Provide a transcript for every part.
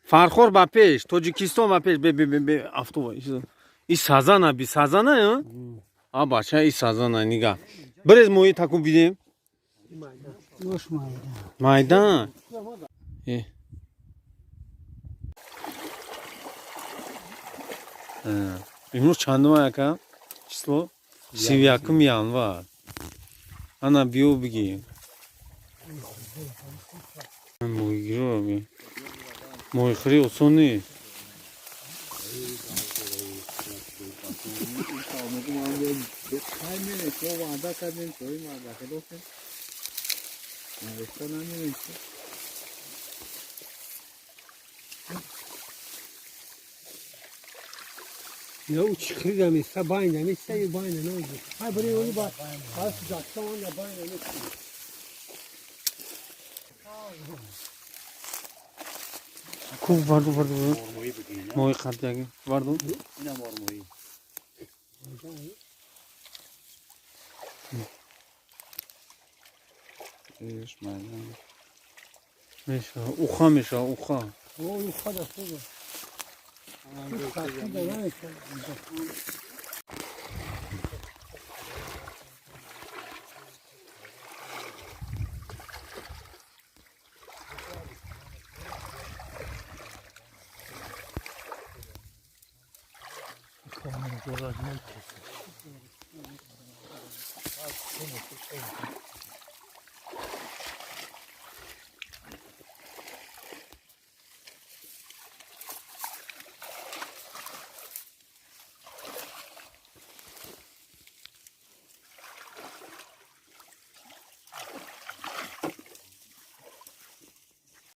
Farxor ba pesh, Tojikiston ba pesh, be avtobus. İs sazana, bir sazana ya. Ha başa is sazana niga. Biraz moyi takım bileyim. Yoş maydan. Maydan. İmroz çandıma yaka. Çislo. Siviyakım yan var. Ana biyo bigi. Moyi giriyor abi. Moyi kırıyor sonu. Ne o çıkıyor da mesela bayna ne istiyor bayna ne olacak? Hay buraya onu bak. Ha sıcakta onda bayna ne istiyor? खूब vardı. Moyi kattı ya. Vardı. Ne var moyi? İş maydan. Meşa, uha meşa, uha. O yukarıda şurada. Şu kalktı da ne istiyor?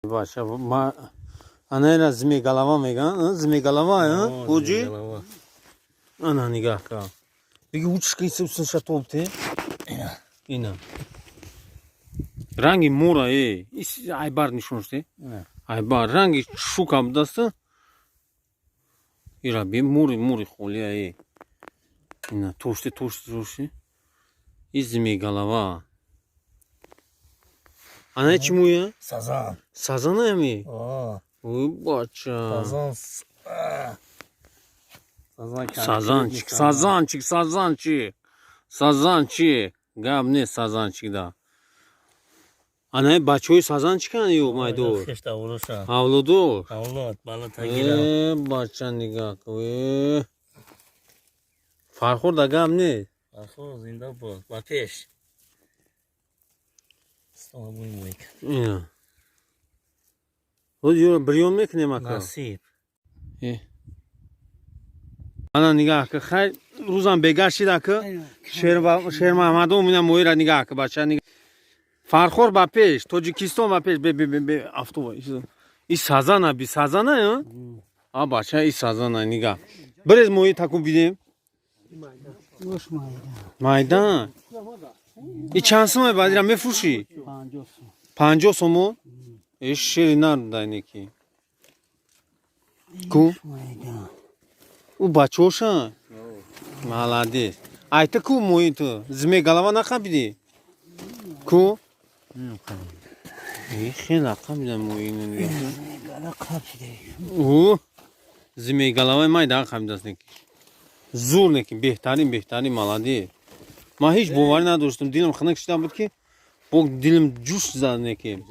Başa ma ana zmi galava mega, zmi galava ya. Hoji. Ana nigah ka. Peki uç kıyısı usun şatolte. İna. Rangi mora is aybar nişonste. Aybar rangi şu kabdası. İra bir muri xolya İna toşte. İzmi galava. Ana çimu ya? Sazan. Sazana mı? Oo. Bu baça. Sazan. Sazançık. Gab ne sazançık da. Ana baçoy sazan çıkan yok maydo. İşte vuruşa. Havludu. Havlu balı tagira. Baça nigah. Farxor da gab ne? Akı zinda bu. Ateş. Sonra bu moyi. Ya. O diyor briyon mek ne maka? Nasip. Ana nigah ka khay ruzan begashi da ka Sher Mahmado mina moira nigah ka bacha nigah. Farxor ba pesh, Tojikiston ba pesh be avtobus. İs sazana, bir sazana ya. Ha bacha is sazana nigah. Biraz moyi takım bileyim. Yoş maydan. Maydan. Çansım mı badira mefuşi? Pancosu. Pancosu mu? Şirinar da ne ki? Ku? Maydan. U baçoşa. Malades. Ayta ku moyi tu. Zme galava nakabidi. Ku? Xeyli akabida moyinin. Gala kapside. Zme galava mayda akabidas ne ki? Zor ne ki? Behtarin malades. Ma hiç bovar nedostum. Dilim xanak şida bud ki. Bu dilim cüş zanneki.